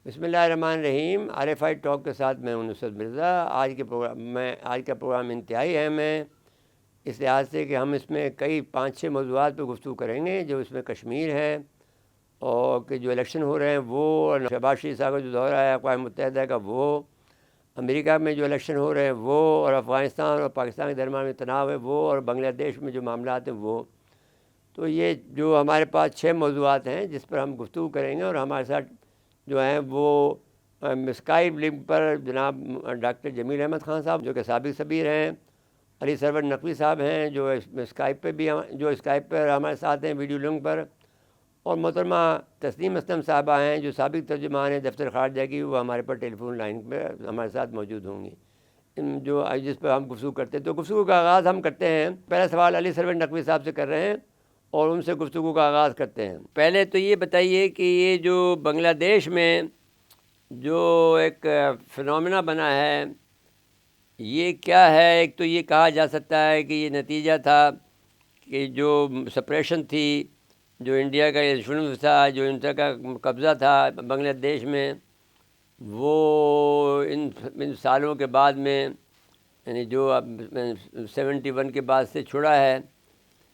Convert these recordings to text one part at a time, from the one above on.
بسم اللہ الرحمن الرحیم. RFI ٹاک کے ساتھ میں ہوں نصرت مرزا. آج کا پروگرام انتہائی اہم ہے اس لحاظ سے کہ ہم اس میں کئی 5-6 موضوعات پہ گفتگو کریں گے. جو اس میں کشمیر ہے، اور کہ جو الیکشن ہو رہے ہیں وہ، اور شہباز شریف صاحب کا جو دورہ ہے اقوام متحدہ کا وہ، امریکہ میں جو الیکشن ہو رہے ہیں وہ، اور افغانستان اور پاکستان کے درمیان میں تناؤ ہے وہ، اور بنگلہ دیش میں جو معاملات ہیں وہ. تو یہ جو ہمارے پاس 6 موضوعات ہیں جس پر ہم گفتگو کریں گے. اور ہمارے ساتھ جو ہیں وہ اسکائپ لنک پر جناب ڈاکٹر جمیل احمد خان صاحب جو کہ سابق سفیر ہیں، علی سرور نقوی صاحب ہیں جو اسکائپ پہ بھی جو اسکائپ پر ہمارے ساتھ ہیں ویڈیو لنک پر، اور محترمہ تسنیم اسلم صاحبہ ہیں جو سابق ترجمان ہیں دفتر خارجہ کی، وہ ہمارے پر ٹیلی فون لائن پہ ہمارے ساتھ موجود ہوں گی جو جس پہ ہم گفتگو کرتے ہیں. تو گفتگو کا آغاز ہم کرتے ہیں. پہلا سوال علی سرور نقوی صاحب سے کر رہے ہیں اور ان سے گفتگو کا آغاز کرتے ہیں. پہلے تو یہ بتائیے کہ یہ جو بنگلہ دیش میں جو ایک فنومینا بنا ہے یہ کیا ہے؟ ایک تو یہ کہا جا سکتا ہے کہ یہ نتیجہ تھا کہ جو سپریشن تھی، جو انڈیا کا انفلوئنس تھا، جو انڈیا کا قبضہ تھا بنگلہ دیش میں، وہ ان سالوں کے بعد میں، یعنی جو اب 71 کے بعد سے چھڑا ہے.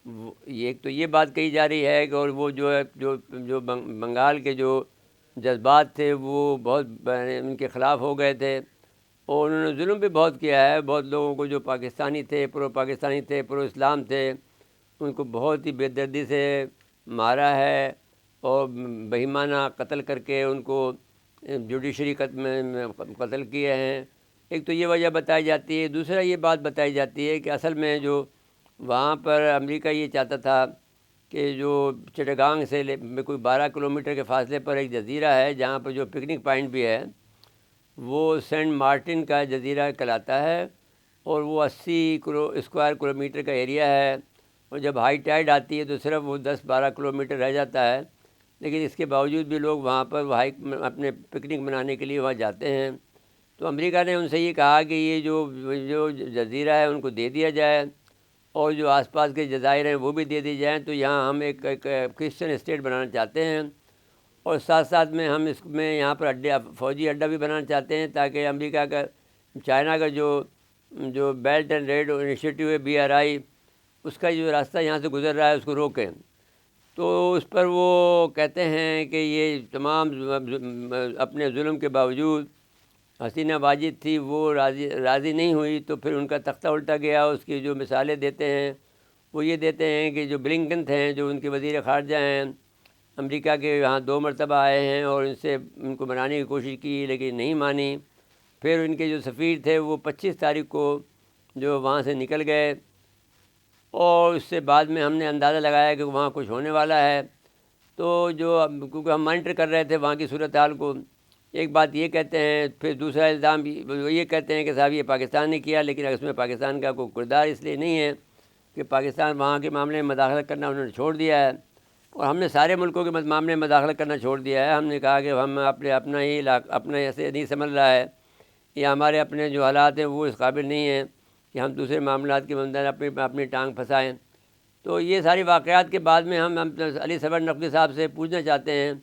ایک تو یہ بات کہی جا رہی ہے کہ اور وہ جو ہے جو بنگال کے جو جذبات تھے وہ بہت ان کے خلاف ہو گئے تھے، اور انہوں نے ظلم بھی بہت کیا ہے. بہت لوگوں کو جو پاکستانی تھے، پرو پاکستانی تھے، پرو اسلام تھے، ان کو بہت ہی بے دردی سے مارا ہے اور بہیمانہ قتل کر کے ان کو جوڈیشری قتل کیے ہیں. ایک تو یہ وجہ بتائی جاتی ہے. دوسرا یہ بات بتائی جاتی ہے کہ اصل میں جو وہاں پر امریکہ یہ چاہتا تھا کہ جو چٹاگانگ سے کوئی 12 کلومیٹر کے فاصلے پر ایک جزیرہ ہے جہاں پر جو پکنک پوائنٹ بھی ہے، وہ سینٹ مارٹن کا جزیرہ کہلاتا ہے، اور وہ 80 اسکوائر کلومیٹر کا ایریا ہے. اور جب ہائی ٹائیڈ آتی ہے تو صرف وہ 10-12 کلومیٹر رہ جاتا ہے، لیکن اس کے باوجود بھی لوگ وہاں پر اپنے پکنک منانے کے لیے وہاں جاتے ہیں. تو امریکہ نے ان سے یہ کہا کہ یہ جو جزیرہ ہے ان کو دے دیا جائے، اور جو آس پاس کے جزائر ہیں وہ بھی دے دی جائیں. تو یہاں ہم ایک کرسچن اسٹیٹ بنانا چاہتے ہیں، اور ساتھ ساتھ میں ہم اس میں یہاں پر فوجی اڈہ بھی بنانا چاہتے ہیں تاکہ امریکہ کا چائنا کا جو بیلٹ اینڈ ریڈ انیشیٹو ہے BRI، اس کا جو راستہ یہاں سے گزر رہا ہے اس کو روکیں. تو اس پر وہ کہتے ہیں کہ یہ تمام اپنے ظلم کے باوجود حسینہ واجد تھی وہ راضی نہیں ہوئی، تو پھر ان کا تختہ الٹا گیا. اس کی جو مثالیں دیتے ہیں وہ یہ دیتے ہیں کہ جو بلنکن تھے جو ان کے وزیر خارجہ ہیں امریکہ کے، یہاں 2 مرتبہ آئے ہیں اور ان کو منانے کی کوشش کی لیکن نہیں مانی. پھر ان کے جو سفیر تھے وہ 25 تاریخ کو جو وہاں سے نکل گئے، اور اس سے بعد میں ہم نے اندازہ لگایا کہ وہاں کچھ ہونے والا ہے. تو کیونکہ ہم مانیٹر کر رہے تھے وہاں کی صورتحال کو، ایک بات یہ کہتے ہیں. پھر دوسرا الزام بھی وہ یہ کہتے ہیں کہ صاحب یہ پاکستان نے کیا، لیکن اس میں پاکستان کا کوئی کردار اس لیے نہیں ہے کہ پاکستان وہاں کے معاملے میں مداخلت کرنا انہوں نے چھوڑ دیا ہے، اور ہم نے سارے ملکوں کے معاملے میں مداخلت کرنا چھوڑ دیا ہے. ہم نے کہا کہ ہم اپنا ہی اپنا ایسے نہیں سمجھ رہا ہے، یا ہمارے اپنے جو حالات ہیں وہ اس قابل نہیں ہیں کہ ہم دوسرے معاملات کے اندر اپنی ٹانگ پھنسائیں. تو یہ ساری واقعات کے بعد میں ہم علی سرور نقوی صاحب سے پوچھنا چاہتے ہیں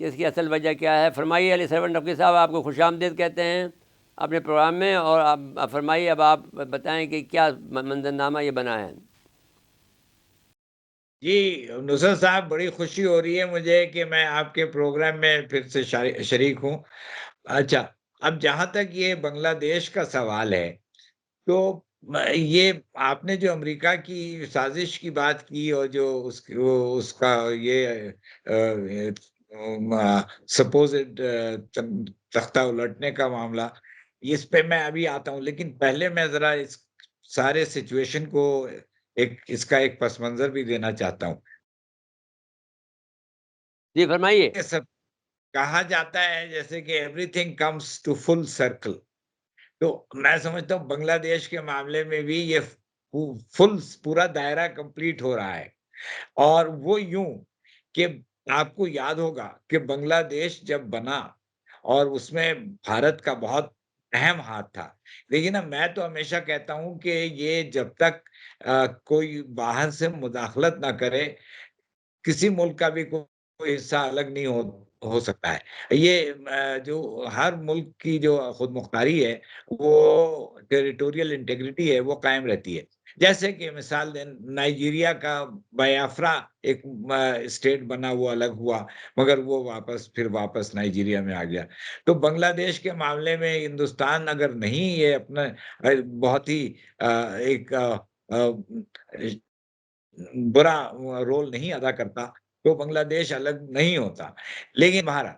کہ اس کی اصل وجہ کیا ہے. فرمائیے علی سرور نقوی صاحب، آپ کو خوش آمدید کہتے ہیں اپنے پروگرام میں، اور آپ فرمائیے، اب آپ بتائیں کہ کیا منظرنامہ یہ بنا ہے. جی نصرت صاحب، بڑی خوشی ہو رہی ہے مجھے کہ میں آپ کے پروگرام میں پھر سے شریک ہوں. اچھا، اب جہاں تک یہ بنگلہ دیش کا سوال ہے، تو یہ آپ نے جو امریکہ کی سازش کی بات کی اور جو اس کا یہ سپوزڈ تختہ الٹنے کا معاملہ، اس پہ میں ابھی آتا ہوں. لیکن پہلے میں ذرا اس سارے سچویشن کو اس کا ایک پس منظر بھی دینا چاہتا ہوں. جی فرمائیے. یہ سب کہا جاتا ہے جیسے کہ everything comes to full circle. تو میں سمجھتا ہوں بنگلہ دیش کے معاملے میں بھی یہ پورا دائرہ کمپلیٹ ہو رہا ہے. اور وہ یوں کہ آپ کو یاد ہوگا کہ بنگلہ دیش جب بنا اور اس میں بھارت کا بہت اہم ہاتھ تھا. لیکن میں تو ہمیشہ کہتا ہوں کہ یہ جب تک کوئی باہر سے مداخلت نہ کرے، کسی ملک کا بھی کوئی حصہ الگ نہیں ہو سکتا ہے۔ یہ جو ہر ملک کی جو خود مختاری ہے، وہ ٹیریٹوریل انٹیگریٹی ہے، وہ قائم رہتی ہے۔ جیسے کہ مثال دیں، نائجیریا کا بایافرا ایک اسٹیٹ بنا، وہ الگ ہوا، مگر وہ پھر واپس نائجیریا میں آ گیا۔ تو بنگلہ دیش کے معاملے میں ہندوستان اگر نہیں یہ اپنا بہت ہی ایک برا رول نہیں ادا کرتا، تو بنگلہ دیش الگ نہیں ہوتا۔ لیکن بہرحال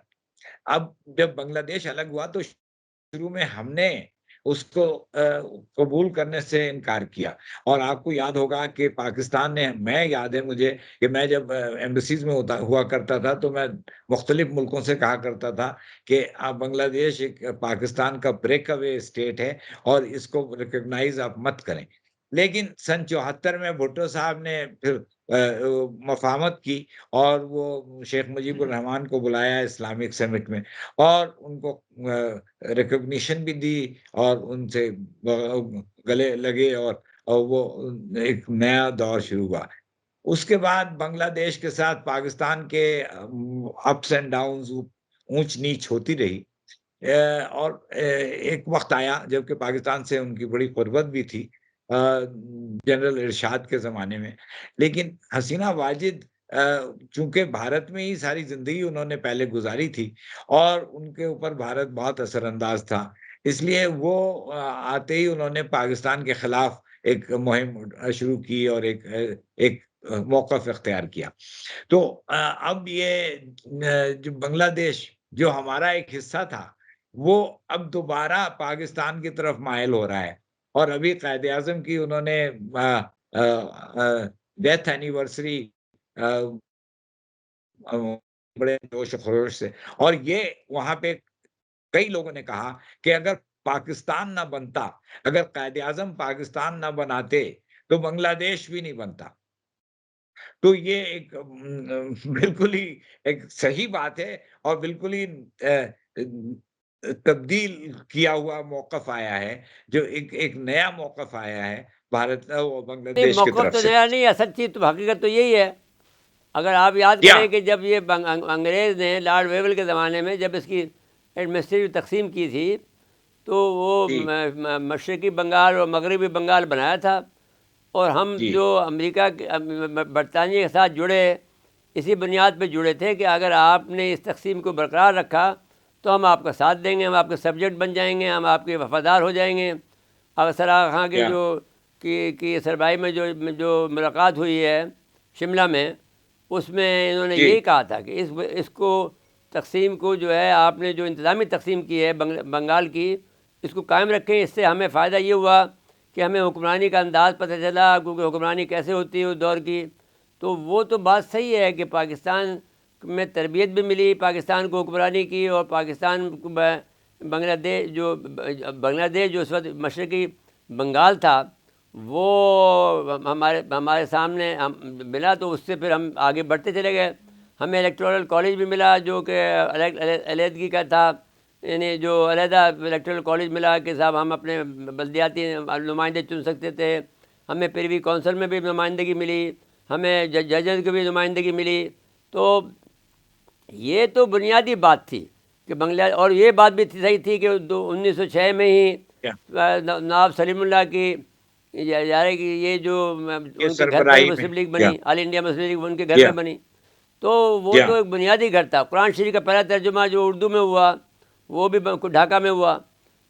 اب جب بنگلہ دیش الگ ہوا تو شروع میں ہم نے اس کو قبول کرنے سے انکار کیا، اور آپ کو یاد ہوگا کہ پاکستان نے، میں یاد ہے مجھے کہ میں جب ایمبیسیز میں ہوا کرتا تھا تو میں مختلف ملکوں سے کہا کرتا تھا کہ بنگلہ دیش ایک پاکستان کا بریک اوے اسٹیٹ ہے اور اس کو ریکگنائز آپ مت کریں۔ لیکن سن 74 میں بھٹو صاحب نے پھر مفاہمت کی اور وہ شیخ مجیب الرحمان کو بلایا اسلامک سمٹ میں، اور ان کو ریکگنیشن بھی دی اور ان سے گلے لگے، اور وہ ایک نیا دور شروع ہوا۔ اس کے بعد بنگلہ دیش کے ساتھ پاکستان کے اپس اینڈ ڈاؤنز، اونچ نیچ ہوتی رہی، اور ایک وقت آیا جبکہ پاکستان سے ان کی بڑی قربت بھی تھی جنرل ارشاد کے زمانے میں، لیکن حسینہ واجد چونکہ بھارت میں ہی ساری زندگی انہوں نے پہلے گزاری تھی اور ان کے اوپر بھارت بہت اثر انداز تھا، اس لیے وہ آتے ہی انہوں نے پاکستان کے خلاف ایک مہم شروع کی اور ایک موقف اختیار کیا۔ تو اب یہ جو بنگلہ دیش جو ہمارا ایک حصہ تھا، وہ اب دوبارہ پاکستان کی طرف مائل ہو رہا ہے، اور ابھی قائد اعظم کی انہوں نے ڈیتھ اینیورسری بڑے جوش و خروش سے، اور یہ وہاں پہ کئی لوگوں نے کہا کہ اگر پاکستان نہ بنتا، اگر قائد اعظم پاکستان نہ بناتے تو بنگلہ دیش بھی نہیں بنتا۔ تو یہ ایک بالکل ہی ایک صحیح بات ہے، اور بالکل ہی تبدیل کیا ہوا موقف آیا ہے، جو ایک نیا موقف آیا ہے بھارت اور بنگلہ نہیں، دیش کی موقف طرف تو سے۔ نیا نہیں ہے، اصل چیز تو حقیقت تو یہی ہے۔ اگر آپ یاد کیا کریں کہ جب یہ انگریز نے لارڈ ویول کے زمانے میں جب اس کی ایڈمنسٹریٹو تقسیم کی تھی، تو وہ جی مشرقی بنگال اور مغربی بنگال بنایا تھا، اور ہم جی جو امریکہ برطانیہ کے ساتھ جڑے، اسی بنیاد پہ جڑے تھے کہ اگر آپ نے اس تقسیم کو برقرار رکھا تو ہم آپ کا ساتھ دیں گے، ہم آپ کے سبجیکٹ بن جائیں گے، ہم آپ کے وفادار ہو جائیں گے۔ اگر سرا خاں کے کیا جو کی سربراہی میں جو ملاقات ہوئی ہے شملہ میں، اس میں انہوں نے جی یہی کہا تھا کہ اس کو تقسیم کو جو ہے آپ نے جو انتظامی تقسیم کی ہے بنگال کی، اس کو قائم رکھیں۔ اس سے ہمیں فائدہ یہ ہوا کہ ہمیں حکمرانی کا انداز پتہ چلا، کیونکہ حکمرانی کیسے ہوتی ہے اس دور کی۔ تو وہ تو بات صحیح ہے کہ پاکستان میں تربیت بھی ملی پاکستان کو حکمرانی کی، اور پاکستان کو بنگلہ دیش جو اس وقت مشرقی بنگال تھا، وہ ہمارے سامنے ملا، تو اس سے پھر ہم آگے بڑھتے چلے گئے۔ ہمیں الیکٹورل کالج بھی ملا جو کہ علیحدگی کا تھا، یعنی جو علیحدہ الیکٹورل کالج ملا کہ صاحب ہم اپنے بلدیاتی نمائندے چن سکتے تھے۔ ہمیں پریوی کونسل میں بھی نمائندگی ملی، ہمیں ججز کی بھی نمائندگی ملی۔ تو یہ تو بنیادی بات تھی کہ اور یہ بات بھی صحیح تھی کہ 1906 میں ہی کیا نواب سلیم اللہ کی یہ جو یہ ان کے گھر پر ہی سربراہی میں مسلم لیگ کیا بنی، آل انڈیا مسلم لیگ ان کے گھر کیا میں بنی۔ تو وہ کیا تو ایک بنیادی گھر تھا۔ قرآن شریف کا پہلا ترجمہ جو اردو میں ہوا وہ بھی ڈھاکہ میں ہوا۔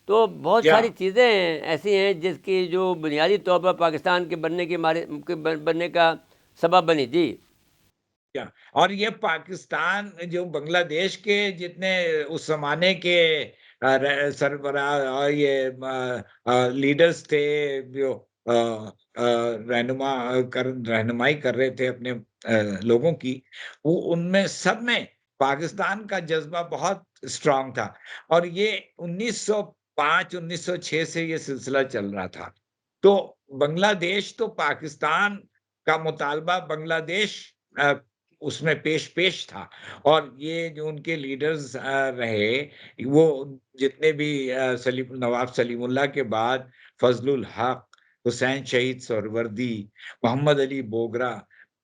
تو بہت کیا ساری چیزیں ایسی ہیں جس کی جو بنیادی طور پر پاکستان کے بننے کا سبب بنی۔ جی کیا اور یہ پاکستان جو بنگلہ دیش کے جتنے اس زمانے کے سربراہ اور یہ لیڈرز تھے، جو رہنمائی کر رہے تھے اپنے لوگوں کی، وہ ان میں سب میں پاکستان کا جذبہ بہت اسٹرانگ تھا، اور یہ 1905 1906 سے یہ سلسلہ چل رہا تھا۔ تو بنگلہ دیش تو پاکستان کا مطالبہ بنگلہ دیش اس میں پیش تھا، اور یہ جو ان کے لیڈرز رہے، وہ جتنے بھی نواب سلیم اللہ کے بعد فضل الحق، حسین شہید سہروردی، محمد علی بوگرا،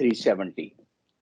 370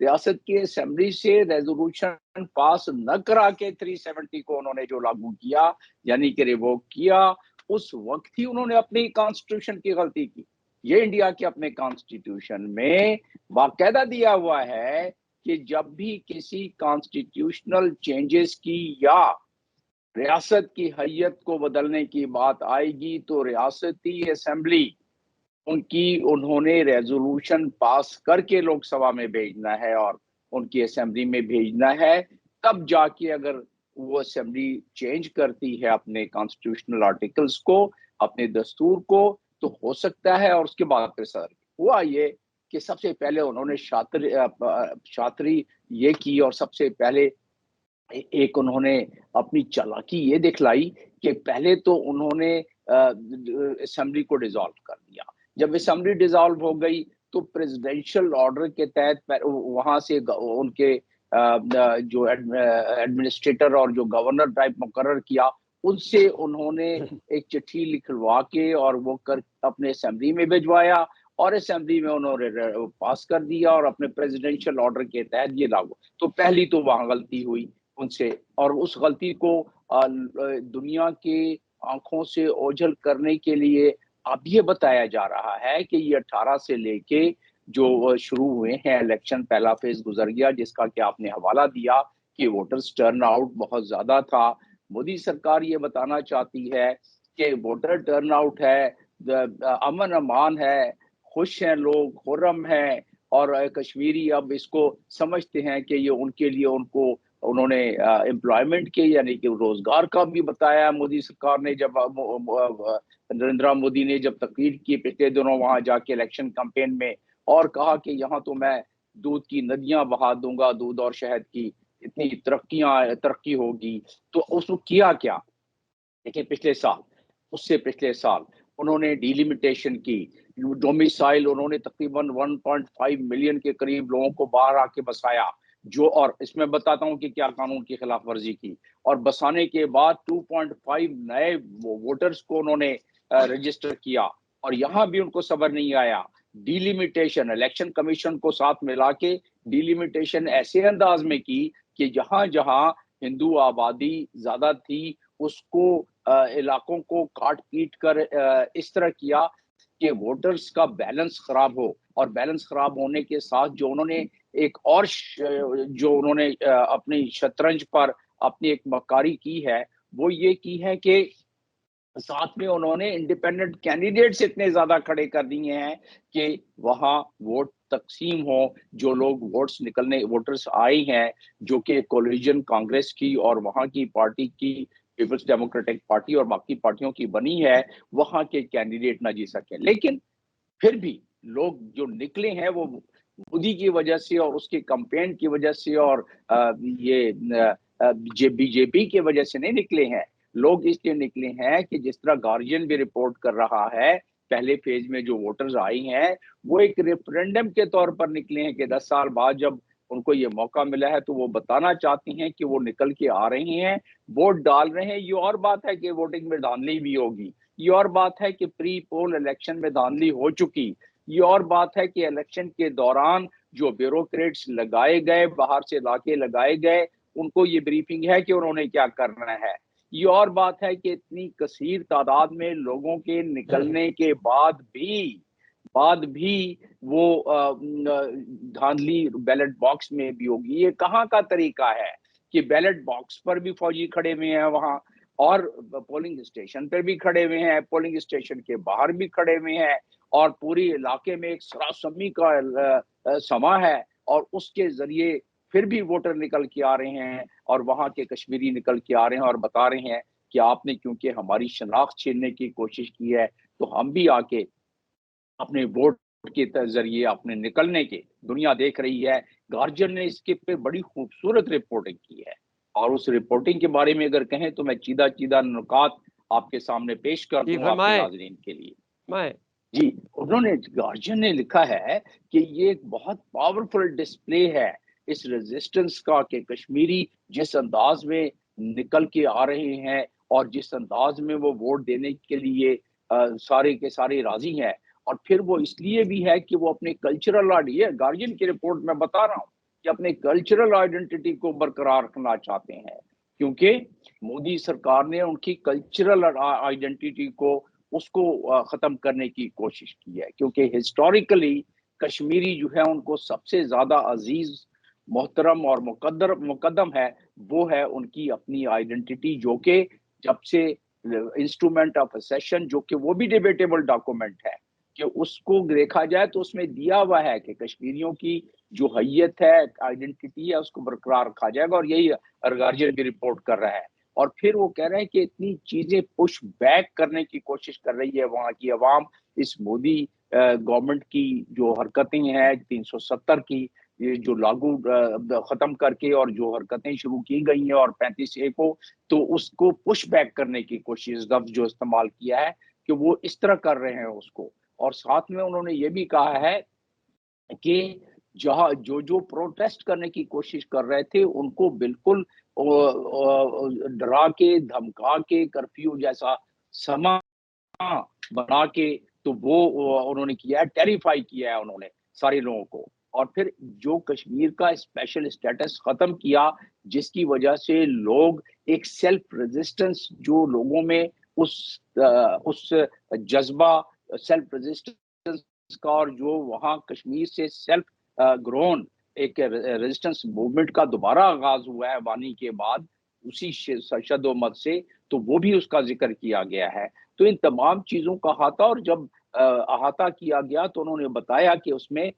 ریاست کی اسمبلی سے ریزولوشن پاس نہ کرا کے 370 کو انہوں نے جو لاگو کیا یعنی کہ ریووک کیا، اس وقت ہی انہوں نے اپنی کانسٹیٹیوشن کی غلطی کی۔ یہ انڈیا کے اپنے کانسٹیٹیوشن میں باقاعدہ دیا ہوا ہے کہ جب بھی کسی کانسٹیٹیوشنل چینجز کی یا ریاست کی حیت کو بدلنے کی بات آئے گی تو ریاستی اسمبلی ان کی انہوں نے ریزولوشن پاس کر کے لوک سبھا میں بھیجنا ہے اور ان کی اسمبلی میں بھیجنا ہے، تب جا کے اگر وہ اسمبلی چینج کرتی ہے اپنے کانسٹیٹیوشنل آرٹیکلز کو، اپنے دستور کو، تو ہو سکتا ہے۔ اور اس کے بعد پھر صدر ہوا یہ کہ سب سے پہلے انہوں نے شاطری یہ کی اور سب سے پہلے ایک انہوں نے اپنی چالاکی یہ دکھلائی کہ پہلے تو انہوں نے اسمبلی کو ڈیزالو کر دیا۔ جب اسمبلی ڈیزالو ہو گئی تو پریزیڈنشل آرڈر کے تحت وہاں سے ان کے جو ایڈمنسٹریٹر اور جو گورنر ٹائپ مقرر کیا، ان سے انہوں نے ایک چٹھی لکھوا کے اور وہ کر اپنے اسمبلی میں بھجوایا اور اسمبلی میں انہوں نے پاس کر دیا اور اپنے پریزیڈنشل آرڈر کے تحت یہ لاگو۔ تو پہلی تو وہاں غلطی ہوئی ان سے، اور اس غلطی کو دنیا کے آنکھوں سے اوجھل کرنے کے لیے اب یہ بتایا جا رہا ہے کہ یہ 18 سے لے کے جو شروع ہوئے ہیں الیکشن، پہلا فیز گزر گیا جس کا کہ آپ نے حوالہ دیا کہ ووٹرز ٹرن آؤٹ بہت زیادہ تھا۔ مودی سرکار یہ بتانا چاہتی ہے کہ ووٹر ٹرن آؤٹ ہے، امن امان ہے، خوش ہیں لوگ، خرم ہیں، اور کشمیری اب اس کو سمجھتے ہیں کہ یہ ان کے لیے انہوں نے امپلائمنٹ کے یعنی کہ روزگار کا بھی بتایا۔ مودی سرکار نے جب نریندرا مودی نے جب تقریر کی پچھلے دنوں وہاں جا کے الیکشن کمپین میں، اور کہا کہ یہاں تو میں دودھ کی ندیاں بہا دوں گا، دودھ اور شہد کی اتنی ترقی ہوگی، تو اس کو کیا کیا؟ دیکھیں پچھلے سال انہوں نے ڈیلیمیٹیشن کی، ڈومیسائل انہوں نے تقریباً 1.5 ملین کے قریب لوگوں کو باہر آ کے بسایا، جو اور اس میں بتاتا ہوں کہ کیا قانون کی خلاف ورزی کی، اور بسانے کے بعد 2.5 نئے ووٹرز کو انہوں نے رجسٹر کیا، اور یہاں بھی ان کو صبر نہیں آیا۔ ڈیلیمیٹیشن الیکشن کمیشن کو ساتھ ملا کے ڈیلیمیٹیشن ایسے انداز میں کی کہ جہاں جہاں ہندو آبادی زیادہ تھی اس کو علاقوں کو کاٹ پیٹ کر اس طرح کیا کہ ووٹرز کا بیلنس خراب ہو، اور بیلنس خراب ہونے کے ساتھ جو انہوں نے ایک اور جو انہوں نے اپنی شطرنج پر اپنی ایک مکاری کی ہے، وہ یہ کی ہے کہ ساتھ میں انہوں نے انڈیپینڈنٹ کینڈیڈیٹس اتنے زیادہ کھڑے کر دیے ہیں کہ وہاں ووٹ تقسیم ہو، جو لوگ ووٹرز آئے ہیں جو کہ کولیجن کانگریس کی اور وہاں کی پارٹی کی پیپلز ڈیموکریٹک پارٹی اور باقی پارٹیوں کی بنی ہے، وہاں کے کینڈیڈیٹ نہ جی سکیں۔ لیکن پھر بھی لوگ جو نکلے ہیں وہ مودی کی وجہ سے اور اس کے کمپین کی وجہ سے اور یہ بی جے پی کی وجہ سے نہیں نکلے ہیں، لوگ اس لیے نکلے ہیں کہ جس طرح گارجین بھی رپورٹ کر رہا ہے، پہلے فیز میں جو ووٹرز آئی ہیں وہ ایک ریفرینڈم کے طور پر نکلے ہیں کہ 10 سال بعد جب ان کو یہ موقع ملا ہے تو وہ بتانا چاہتی ہیں کہ وہ نکل کے آ رہے ہیں، ووٹ ڈال رہے ہیں۔ یہ اور بات ہے کہ ووٹنگ میں دھاندلی بھی ہوگی، یہ اور بات ہے کہ پری پول الیکشن میں دھاندلی ہو چکی، یہ اور بات ہے کہ الیکشن کے دوران جو بیوروکریٹس لگائے گئے، باہر سے لا کے لگائے گئے، ان کو یہ بریفنگ ہے کہ انہوں نے کیا کرنا ہے۔ یہ اور بات ہے کہ اتنی کثیر تعداد میں لوگوں کے نکلنے کے بعد بھی وہ دھاندلی بیلٹ باکس میں بھی ہوگی۔ یہ کہاں کا طریقہ ہے کہ بیلٹ باکس پر بھی فوجی کھڑے ہوئے ہیں وہاں، اور پولنگ اسٹیشن پر بھی کھڑے ہوئے ہیں، پولنگ اسٹیشن کے باہر بھی کھڑے ہوئے ہیں، اور پوری علاقے میں ایک سراسمی کا سما ہے، اور اس کے ذریعے پھر بھی ووٹر نکل کے آ رہے ہیں، اور وہاں کے کشمیری نکل کے آ رہے ہیں اور بتا رہے ہیں کہ آپ نے کیونکہ ہماری شناخت چھیننے کی کوشش کی ہے تو ہم بھی آ کے اپنے ووٹ کے ذریعے اپنے نکلنے کے، دنیا دیکھ رہی ہے۔ گارجین نے اس کے پہ بڑی خوبصورت رپورٹنگ کی ہے، اور اس رپورٹنگ کے بارے میں اگر کہیں تو میں چیدہ نکات آپ کے سامنے پیش کر دوں آپ کے ناظرین کے لیے۔ جی، انہوں نے گارجین نے لکھا ہے کہ یہ ایک بہت پاورفل ڈسپلے ہے اس ریزسٹنس کا کہ کشمیری جس انداز میں نکل کے آ رہے ہیں اور جس انداز میں وہ ووٹ دینے کے لیے سارے کے سارے راضی ہیں، اور پھر وہ اس لیے بھی ہے کہ وہ اپنے کلچرل یہ گارجین کی رپورٹ میں بتا رہا ہوں کہ اپنے کلچرل آئیڈینٹی کو برقرار رکھنا چاہتے ہیں، کیونکہ مودی سرکار نے ان کی کلچرل آئیڈینٹی کو اس کو ختم کرنے کی کوشش کی ہے، کیونکہ ہسٹوریکلی کشمیری جو ہے ان کو سب سے زیادہ عزیز، محترم اور مقدم ہے، وہ ہے ان کی اپنی آئیڈینٹی، جو کہ جب سے انسٹرومنٹ آف سیشن، جو کہ وہ بھی ڈیبیٹیبل ڈاکومنٹ ہے، کہ اس کو دیکھا جائے تو اس میں دیا ہوا ہے کہ کشمیریوں کی جو حیت ہے، آئیڈینٹی ہے، اس کو برقرار رکھا جائے گا، اور یہی ارگارجن بھی رپورٹ کر رہا ہے۔ اور پھر وہ کہہ رہے ہیں کہ اتنی چیزیں پش بیک کرنے کی کوشش کر رہی ہے وہاں کی عوام اس مودی گورنمنٹ کی جو حرکتیں ہیں 370 کی، یہ جو لاگو ختم کر کے اور جو حرکتیں شروع کی گئی ہیں اور 35A کو، تو اس کو پش بیک کرنے کی کوشش، لفظ جو استعمال کیا ہے کہ وہ اس طرح کر رہے ہیں اس کو۔ اور ساتھ میں انہوں نے یہ بھی کہا ہے کہ جہاں جو پروٹیسٹ کرنے کی کوشش کر رہے تھے ان کو بالکل ڈرا کے دھمکا کے کرفیو جیسا سما بنا کے، تو وہ انہوں نے کیا ہے، ٹیریفائی کیا ہے انہوں نے سارے لوگوں کو۔ اور پھر جو کشمیر کا اسپیشل اسٹیٹس ختم کیا، جس کی وجہ سے لوگ ایک سیلف ریزسٹنس جو لوگوں میں اس جذبہ سیلف ریزسٹنس کا، اور جو وہاں کشمیر سے سیلف گرون ایک ریزسٹنس موومنٹ کا دوبارہ آغاز ہوا ہے وانی کے بعد، اسی شد و مت سے، تو وہ بھی اس کا ذکر کیا گیا ہے۔ تو ان تمام چیزوں کا احاطہ، اور جب احاطہ کیا گیا تو انہوں نے بتایا کہ اس میں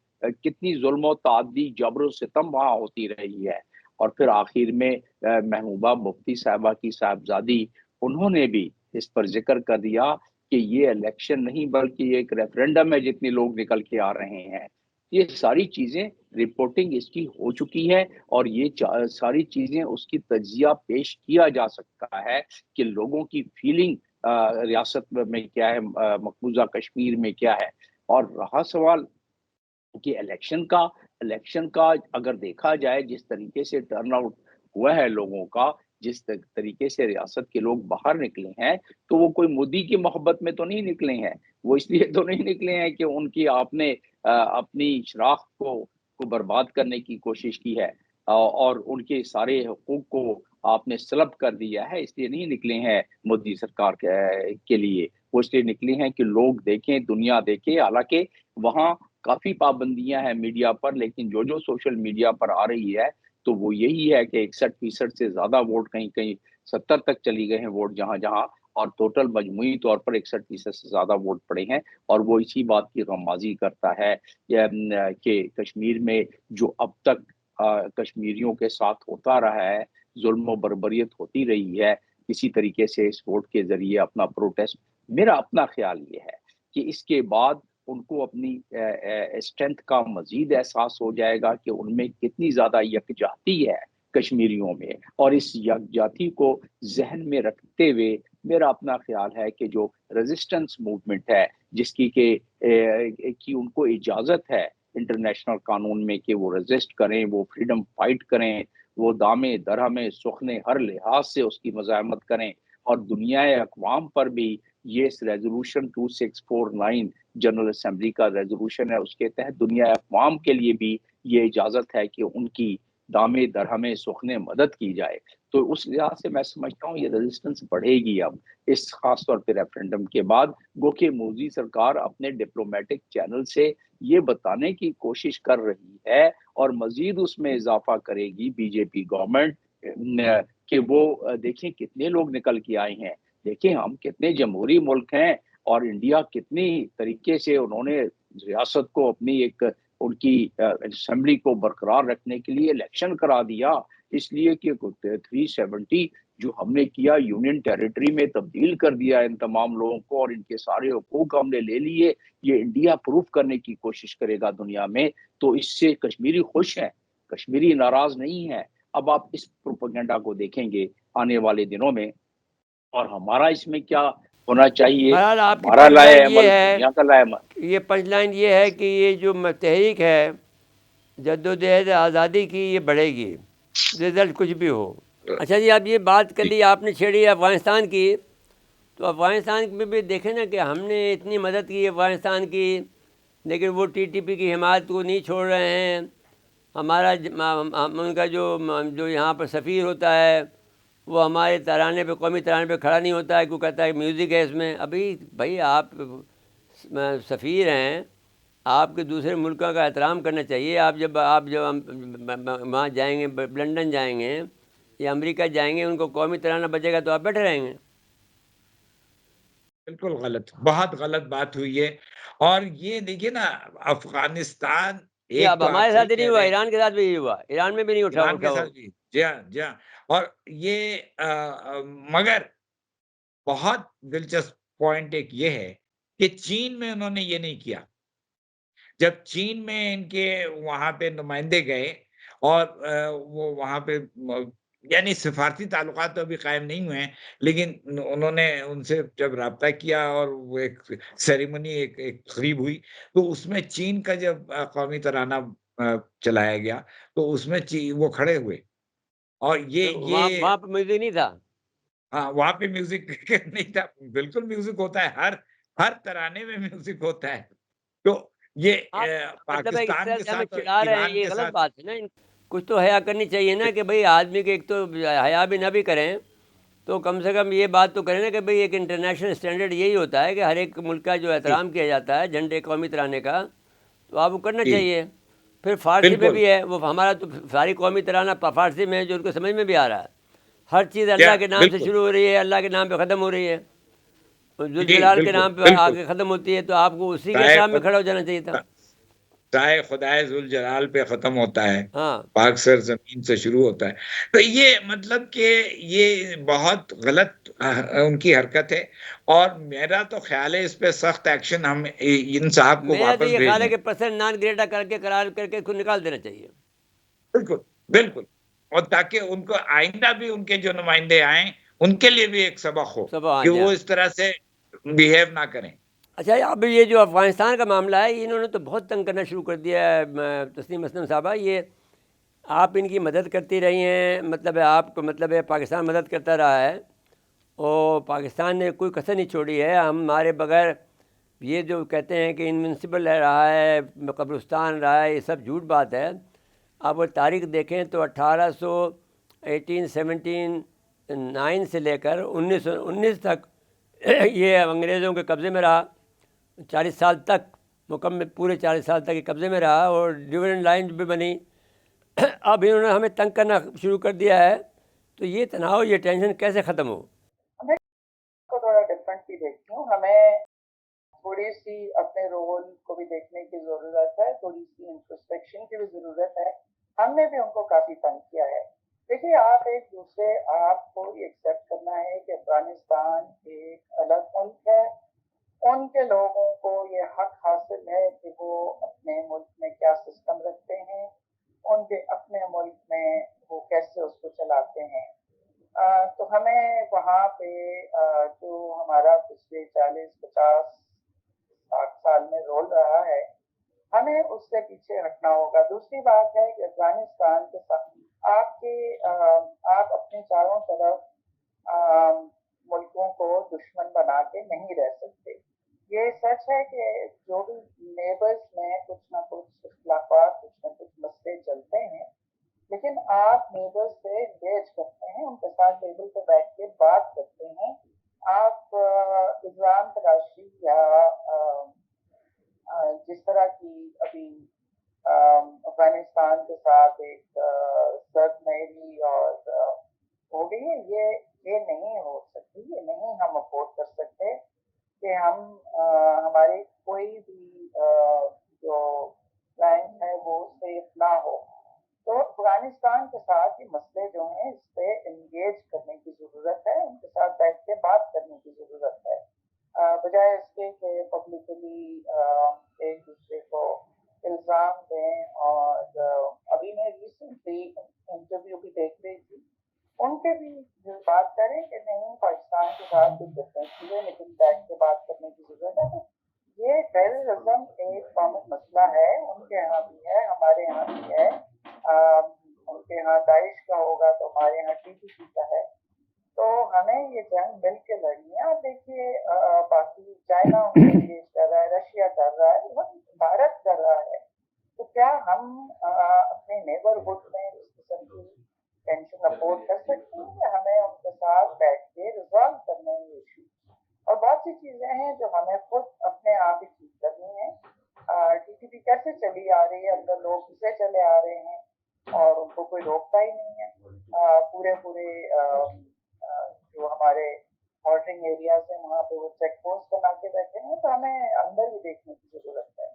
کتنی ظلم و تعدی، جبر و ستم وہاں ہوتی رہی ہے۔ اور پھر آخر میں محبوبہ مفتی صاحبہ کی صاحبزادی، انہوں نے بھی اس پر ذکر کر دیا کہ یہ الیکشن نہیں بلکہ یہ ایک ریفرینڈم ہے جتنے لوگ نکل کے آ رہے ہیں۔ یہ ساری چیزیں رپورٹنگ اس کی ہو چکی ہے، اور یہ ساری چیزیں اس کی تجزیہ پیش کیا جا سکتا ہے کہ لوگوں کی فیلنگ ریاست میں کیا ہے، مقبوضہ کشمیر میں کیا ہے۔ اور رہا سوال کہ الیکشن کا اگر دیکھا جائے جس طریقے سے ٹرن آؤٹ ہوا ہے لوگوں کا، جس طریقے سے ریاست کے لوگ باہر نکلے ہیں، تو وہ کوئی مودی کی محبت میں تو نہیں نکلے ہیں، وہ اس لیے تو نہیں نکلے ہیں کہ ان کی آپ نے اپنی شناخت کو برباد کرنے کی کوشش کی ہے، اور ان کے سارے حقوق کو آپ نے سلب کر دیا ہے، اس لیے نہیں نکلے ہیں مودی سرکار کے لیے، وہ اس لیے نکلے ہیں کہ لوگ دیکھیں، دنیا دیکھے۔ حالانکہ وہاں کافی پابندیاں ہیں میڈیا پر، لیکن جو سوشل میڈیا پر آ رہی ہے تو وہ یہی ہے کہ 61% سے زیادہ ووٹ، کہیں 70 تک چلی گئے ہیں ووٹ جہاں، اور ٹوٹل مجموعی طور پر 61% سے زیادہ ووٹ پڑے ہیں۔ اور وہ اسی بات کی غمازی کرتا ہے کہ کشمیر میں جو اب تک کشمیریوں کے ساتھ ہوتا رہا ہے، ظلم و بربریت ہوتی رہی ہے، کسی طریقے سے اس ووٹ کے ذریعے اپنا پروٹیسٹ، میرا اپنا خیال یہ ہے کہ اس کے بعد ان کو اپنی اسٹرینتھ کا مزید احساس ہو جائے گا کہ ان میں کتنی زیادہ یکجہتی ہے کشمیریوں میں، اور اس یکجہتی کو ذہن میں رکھتے ہوئے میرا اپنا خیال ہے کہ جو ریزسٹنس موومنٹ ہے، جس کی کہ ان کو اجازت ہے انٹرنیشنل قانون میں کہ وہ ریزسٹ کریں، وہ فریڈم فائٹ کریں، وہ دامے درہمے سخنے ہر لحاظ سے اس کی مزاحمت کریں، اور دنیا اقوام پر بھی یہ ریزولوشن 2649 جنرل اسمبلی کا ریزولوشن ہے، اس کے تحت دنیا اقوام کے لیے بھی یہ اجازت ہے کہ ان کی دامے درہمے سخنے مدد کی جائے۔ تو اس لحاظ سے میں سمجھتا ہوں یہ ریزسٹنس بڑھے گی اب اس خاص طور پہ ریفرینڈم کے بعد، گو کہ مودی سرکار اپنے ڈپلومیٹک چینل سے یہ بتانے کی کوشش کر رہی ہے، اور مزید اس میں اضافہ کرے گی بی جے پی گورنمنٹ، کہ وہ دیکھیں کتنے لوگ نکل کے آئے ہیں، دیکھیں ہم کتنے جمہوری ملک ہیں، اور انڈیا کتنی طریقے سے انہوں نے ریاست کو اپنی ایک ان کی اسمبلی کو برقرار رکھنے کے لیے الیکشن کرا دیا، اس لیے کہ 370 جو ہم نے کیا یونین ٹیریٹری میں تبدیل کر دیا ان تمام لوگوں کو، اور ان کے سارے حقوق ہم نے لے لیے، یہ انڈیا پروف کرنے کی کوشش کرے گا دنیا میں۔ تو اس سے کشمیری خوش ہیں، کشمیری ناراض نہیں ہے۔ اب آپ اس پروپیگنڈا کو دیکھیں گے آنے والے دنوں میں، اور ہمارا اس میں کیا ہونا چاہیے، بہرحال آپ کی ہمارا پنچ لائے لائن یہ عمل، ہے، دنیا کا لائے عمل۔ یہ پنچ لائن یہ ہے کہ یہ جو تحریک ہے جدوجہد آزادی کی، یہ بڑھے گی، رزلٹ کچھ بھی ہو۔ اچھا جی، اب یہ بات کر لی آپ نے، چھیڑی افغانستان کی، تو افغانستان میں بھی دیکھیں نا کہ ہم نے اتنی مدد کی افغانستان کی، لیکن وہ ٹی ٹی پی کی حمایت کو نہیں چھوڑ رہے ہیں، ہمارا ان کا جو یہاں پر سفیر ہوتا ہے وہ ہمارے ترانے پہ، قومی ترانے پہ کھڑا نہیں ہوتا ہے، کوئی کہتا ہے میوزک ہے اس میں. ابھی بھائی آپ سفیر ہیں، آپ کے دوسرے ملکوں کا احترام کرنا چاہیے. آپ جب وہاں جائیں گے، لنڈن جائیں گے یا امریکہ جائیں گے، ان کو قومی ترانہ بجے گا تو آپ بیٹھے رہیں گے. بالکل غلط، بہت غلط بات ہوئی ہے. اور یہ دیکھیے نا، افغانستان یہ ایک اب تو آپ ہمارے صحیح ساتھ ہی نہیں کہہ ہوا، رہے ہیں، ایران کے ساتھ بھی یہی ہوا، ایران میں بھی نہیں ایران کے اٹھا. ساتھ بھی، جی ہاں جی ہاں. اور یہ مگر بہت دلچسپ پوائنٹ ایک یہ ہے کہ چین میں انہوں نے یہ نہیں کیا. جب چین میں ان کے وہاں پہ نمائندے گئے اور وہ وہاں پہ یعنی سفارتی تعلقات تو ابھی قائم نہیں ہوئے ہیں، لیکن انہوں نے ان سے جب رابطہ کیا اور وہ ایک سیریمنی، ایک تقریب ہوئی، تو اس میں چین کا جب قومی ترانہ چلایا گیا تو اس میں وہ کھڑے ہوئے. اور وہاں پہ میوزک نہیں تھا. ہاں، وہاں پہ میوزک نہیں تھا. بالکل میوزک ہوتا ہے، ہر ترانے میں میوزک ہوتا ہے. تو یہ مطلب ہے اس پاکستان طرح کے سے ہمیں ساتھ اور چڑھا رہے ہیں، ایران یہ کے غلط ساتھ بات ہے نا. کچھ تو حیا کرنی چاہیے نا کہ بھئی آدمی کے ایک تو حیا بھی نہ بھی کریں تو کم سے کم یہ بات تو کریں نا کہ بھئی ایک انٹرنیشنل اسٹینڈرڈ یہی ہوتا ہے کہ ہر ایک ملک کا جو احترام کیا جاتا ہے جھنڈے قومی ترانے کا، تو آپ کو کرنا جی چاہیے. پھر فارسی میں بالکل. بھی ہے، وہ ہمارا تو ساری قومی ترانہ فارسی میں ہے جو ان کو سمجھ میں بھی آ رہا ہے. ہر چیز اللہ کے نام سے بالکل. شروع ہو رہی ہے، اللہ کے نام پہ ختم ہو رہی ہے، جی ذوالجلال کے بالکل نام پہ بالکل. آگے ختم ہوتی ہے. تو آپ کو اسی کے تائے احترام میں کھڑا ہو جانا چاہیے تھا. تائے خدائے ذوالجلال پہ ختم ہوتا ہے، ہاں پاک سر زمین سے شروع ہوتا ہے. تو یہ مطلب کہ یہ بہت غلط ان کی حرکت ہے. اور میرا تو خیال ہے اس پہ سخت ایکشن ہم ان صاحب کو میرا تو واپس یہ خیال ہے بھیجیں. کہ پرسن نان گریٹا کر کے قرار کر کے خود نکال دینا چاہیے. بالکل بالکل. اور تاکہ ان کو آئندہ بھی ان کے جو نمائندے آئیں ان کے لیے بھی ایک سبق ہو سب ہاں کہ جی وہ ہاں. اس طرح سے بیہیو نہ کریں. اچھا اب یہ جو افغانستان کا معاملہ ہے، انہوں نے تو بہت تنگ کرنا شروع کر دیا ہے. تسنیم اسلم صاحبہ، یہ آپ ان کی مدد کرتی رہی ہیں، مطلب ہے آپ کو، مطلب ہے پاکستان مدد کرتا رہا ہے اور پاکستان نے کوئی کسر نہیں چھوڑی ہے. ہمارے بغیر یہ جو کہتے ہیں کہ انونسبل رہا ہے، قبرستان رہا ہے، یہ سب جھوٹ بات ہے. آپ وہ تاریخ دیکھیں تو 1879 سے لے کر 1919 تک یہ انگریزوں کے قبضے میں رہا. 40 سال تک مکمل، پورے 40 سال تک یہ قبضے میں رہا اور ڈویژن لائن بھی بنی. اب انہوں نے ہمیں تنگ کرنا شروع کر دیا ہے. تو یہ تناؤ، یہ ٹینشن کیسے ختم ہو؟ میں کو تھوڑا ڈفرینٹلی دیکھتی ہوں. ہمیں تھوڑی سی اپنے رول کو بھی دیکھنے کی ضرورت ہے، تھوڑی سی انٹروسپیکشن کی بھی ضرورت ہے. ہم نے بھی ان کو کافی تنگ کیا ہے. دیکھیے، آپ کو یہ ایکسیپٹ کرنا ہے کہ افغانستان ایک الگ ملک ہے. ان کے لوگوں کو یہ حق حاصل ہے کہ وہ اپنے ملک میں کیا سسٹم رکھتے ہیں، ان کے اپنے ملک میں وہ کیسے اس کو چلاتے ہیں. تو ہمیں وہاں پہ جو ہمارا پچھلے 40-50-60 سال میں رول رہا ہے، ہمیں اس سے پیچھے ہٹنا ہوگا. دوسری بات ہے کہ افغانستان کے ساتھ آپ اپنے چاروں طرف ملکوں کو دشمن بنا کے نہیں رہ سکتے. یہ سچ ہے کہ جو بھی نیبرز میں کچھ نہ کچھ اختلافات، کچھ نہ کچھ مسئلے چلتے ہیں، لیکن آپ نیبرز سے انگیج کرتے ہیں، ان کے ساتھ ٹیبل پہ بیٹھ کے بات کرتے ہیں. آپ الزام تراشی یا جس طرح کی ابھی افغانستان کے ساتھ ایک سرد میری اور ہو گئی ہے، یہ نہیں ہو سکتی. یہ نہیں ہم افورڈ کر سکتے کہ ہماری کوئی بھی جو لینڈ ہے وہ سیف نہ ہو. تو افغانستان کے ساتھ یہ مسئلے جو ہیں اس پہ انگیج کرنے کی ضرورت ہے، ان کے ساتھ بیٹھ کے بات کرنے کی ضرورت ہے، بجائے اس کے کہ پبلکلی ایک دوسرے کو الزام دیں. اور ابھی میں ریسنٹلی انٹرویو بھی دیکھ رہی تھی، ان کے بھی بات کریں کہ نہیں پاکستان کے ساتھ کچھ ڈفرینس ہے لیکن بیٹھ کے بات کرنے کی ضرورت ہے. تو یہ ٹیررزم ایک کامن مسئلہ ہے، ان کے یہاں بھی ہے، ہمارے یہاں بھی ہے. ان کے یہاں داعش کا ہوگا تو ہمارے یہاں TTP کا ہے. تو ہمیں یہ جنگ مل کے لڑنی ہے. آپ دیکھیے باقی چائنا ان سے انگیج کر رہا ہے، رشیا کر رہا ہے، بھارت کر رہا ہے. تو کیا ہم اپنے نیبرہڈ میں اس قسم کی ٹینشن افورڈ کر سکتے ہیں، یا ہمیں ان کے ساتھ بیٹھ کے ریزالو کرنے ہیں ایشو؟ اور بہت سی چیزیں ہیں جو ہمیں خود اپنے آپ ہی ٹھیک کرنی ہیں۔ ٹی ٹی پی کیسے چلی آ رہی ہے، اندر لوگ اسے چلے آ رہے ہیں اور ان کو کوئی روکتا ہی نہیں ہے۔ پورے جو ہمارے بارڈرنگ ایریاز ہیں وہاں پہ وہ چیک پوسٹ بنا کے بیٹھے ہیں، تو ہمیں اندر بھی دیکھنے کی ضرورت ہے۔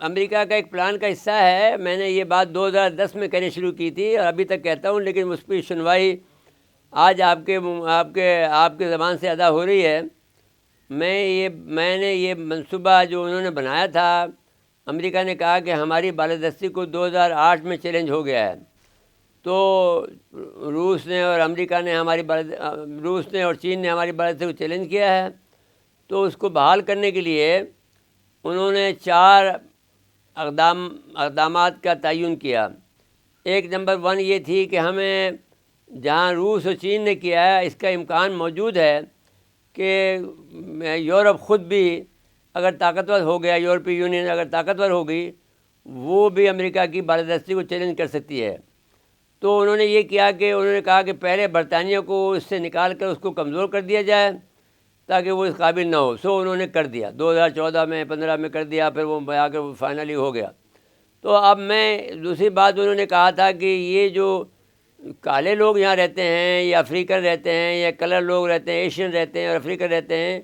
امریکہ کا ایک پلان کا حصہ ہے، میں نے یہ بات 2010 میں کہنے شروع کی تھی اور ابھی تک کہتا ہوں، لیکن اس پہ سنوائی آج آپ کے زبان سے ادا ہو رہی ہے۔ میں نے یہ منصوبہ جو انہوں نے بنایا تھا، امریکہ نے کہا کہ ہماری بالادستی کو 2008 میں چیلنج ہو گیا ہے، تو روس نے اور امریکہ نے روس نے اور چین نے ہماری بالادستی کو چیلنج کیا ہے، تو اس کو بحال کرنے کے لیے انہوں نے 4 اقدامات کا تعین کیا۔ ایک نمبر 1 یہ تھی کہ ہمیں جہاں روس اور چین نے کیا ہے، اس کا امکان موجود ہے کہ یورپ خود بھی اگر طاقتور ہو گیا، یورپی یونین اگر طاقتور ہوگی، وہ بھی امریکہ کی بالادستی کو چیلنج کر سکتی ہے۔ تو انہوں نے یہ کیا کہ انہوں نے کہا کہ پہلے برطانیہ کو اس سے نکال کر اس کو کمزور کر دیا جائے تاکہ وہ اس قابل نہ ہو۔ سو انہوں نے کر دیا، 2014 میں 15 میں کر دیا، پھر وہ آ کے فائنلی ہو گیا۔ تو اب دوسری بات انہوں نے کہا تھا کہ یہ جو کالے لوگ یہاں رہتے ہیں یا افریقن رہتے ہیں یا کلر لوگ رہتے ہیں، ایشین رہتے ہیں اور افریقن رہتے ہیں،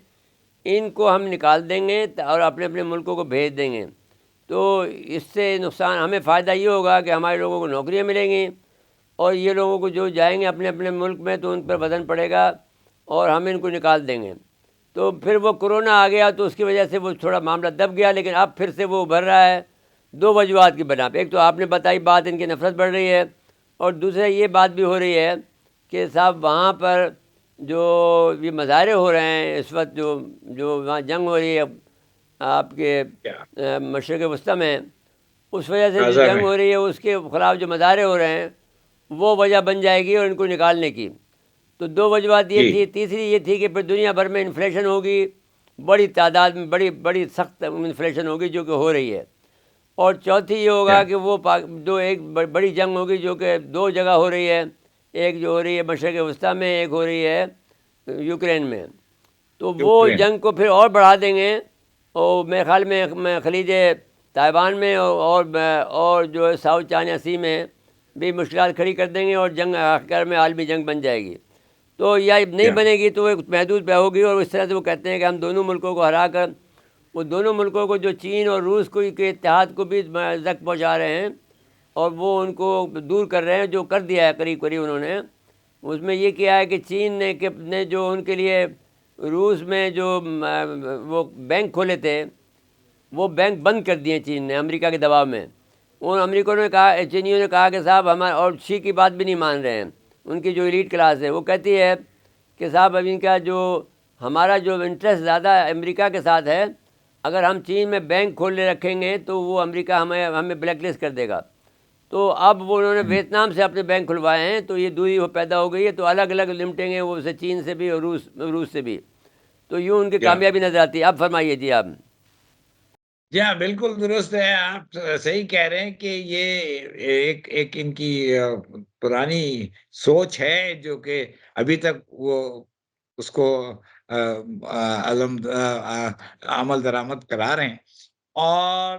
ان کو ہم نکال دیں گے اور اپنے اپنے ملکوں کو بھیج دیں گے۔ تو اس سے نقصان، ہمیں فائدہ یہ ہوگا کہ ہمارے لوگوں کو نوکریاں ملیں گی، اور یہ لوگوں کو جو جائیں گے اپنے اپنے ملک میں تو ان پر وزن پڑے گا اور ہم ان کو نکال دیں گے۔ تو پھر وہ کرونا آ گیا تو اس کی وجہ سے وہ تھوڑا معاملہ دب گیا، لیکن اب پھر سے وہ ابھر رہا ہے 2 وجوہات کی بنا پہ۔ ایک تو آپ نے بتائی بات، ان کی نفرت بڑھ رہی ہے، اور دوسرا یہ بات بھی ہو رہی ہے کہ صاحب وہاں پر جو یہ مظاہرے ہو رہے ہیں اس وقت، جو وہاں جنگ ہو رہی ہے آپ کے مشرق وسطیٰ میں، اس وجہ سے جو جنگ ہو رہی ہے اس کے خلاف جو مظاہرے ہو رہے ہیں وہ وجہ بن جائے گی اور ان کو نکالنے کی۔ تو 2 وجوہات یہ تھی۔ تیسری یہ تھی کہ پھر دنیا بھر میں انفلیشن ہوگی، بڑی تعداد میں بڑی سخت انفلیشن ہوگی جو کہ ہو رہی ہے۔ اور چوتھی یہ ہوگا کہ وہ ایک بڑی جنگ ہوگی جو کہ 2 جگہ ہو رہی ہے، ایک جو ہو رہی ہے مشرق وسطیٰ میں، ایک ہو رہی ہے یوکرین میں۔ تو وہ جنگ کو پھر اور بڑھا دیں گے، اور میرے خیال میں خلیج تائیوان میں اور جو ہے ساؤتھ چائنا سی میں بھی مشکلات کھڑی کر دیں گے، اور جنگ آخر میں عالمی جنگ بن جائے گی۔ تو یا نہیں بنے گی تو ایک محدود پہ ہوگی، اور اس طرح سے وہ کہتے ہیں کہ ہم دونوں ملکوں کو ہرا کر، وہ دونوں ملکوں کو جو چین اور روس کے اتحاد کو بھی زخم پہنچا رہے ہیں، اور وہ ان کو دور کر رہے ہیں، جو کر دیا ہے قریب انہوں نے۔ اس میں یہ کیا ہے کہ چین نے جو ان کے لیے روس میں جو وہ بینک کھولے تھے، وہ بینک بند کر دیے چین نے امریکہ کے دباؤ میں۔ ان امریکوں نے کہا، چینیوں نے کہا کہ صاحب ہمارے، اور شی کی بات بھی نہیں مان رہے ہیں، ان کی جو ایلیٹ کلاس ہے وہ کہتی ہے کہ صاحب اب ان کا ہمارا جو انٹرسٹ زیادہ امریکہ کے ساتھ ہے، اگر ہم چین میں بینک کھولے رکھیں گے تو وہ امریکہ ہمیں بلیک لسٹ کر دے گا۔ تو اب وہ انہوں نے ویتنام سے اپنے بینک کھلوائے ہیں، تو یہ دوری وہ پیدا ہو گئی ہے، تو الگ الگ لمٹیں گے وہ سے چین سے بھی اور روس سے بھی۔ تو یوں ان کی کامیابی نظر آتی ہے۔ اب فرمائیے جی آپ۔ جی ہاں، بالکل درست ہے، آپ صحیح کہہ رہے ہیں کہ یہ ایک ان کی پرانی سوچ ہے جو کہ ابھی تک وہ اس کو عمل درآمد کرا رہے ہیں۔ اور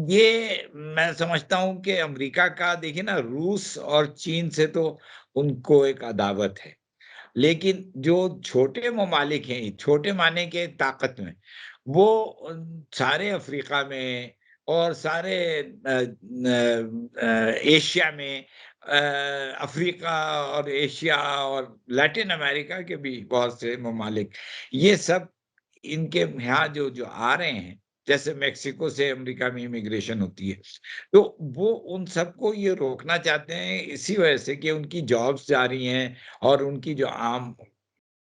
یہ میں سمجھتا ہوں کہ امریکہ کا، دیکھیں نا، روس اور چین سے تو ان کو ایک عداوت ہے، لیکن جو چھوٹے ممالک ہیں، چھوٹے معنی کے طاقت میں، وہ سارے افریقہ میں اور سارے ایشیا میں، افریقہ اور ایشیا اور لیٹن امریکہ کے بھی بہت سے ممالک، یہ سب ان کے یہاں جو آ رہے ہیں، جیسے میکسیکو سے امریکہ میں امیگریشن ہوتی ہے، تو وہ ان سب کو یہ روکنا چاہتے ہیں، اسی وجہ سے کہ ان کی جابس جاری ہیں اور ان کی جو عام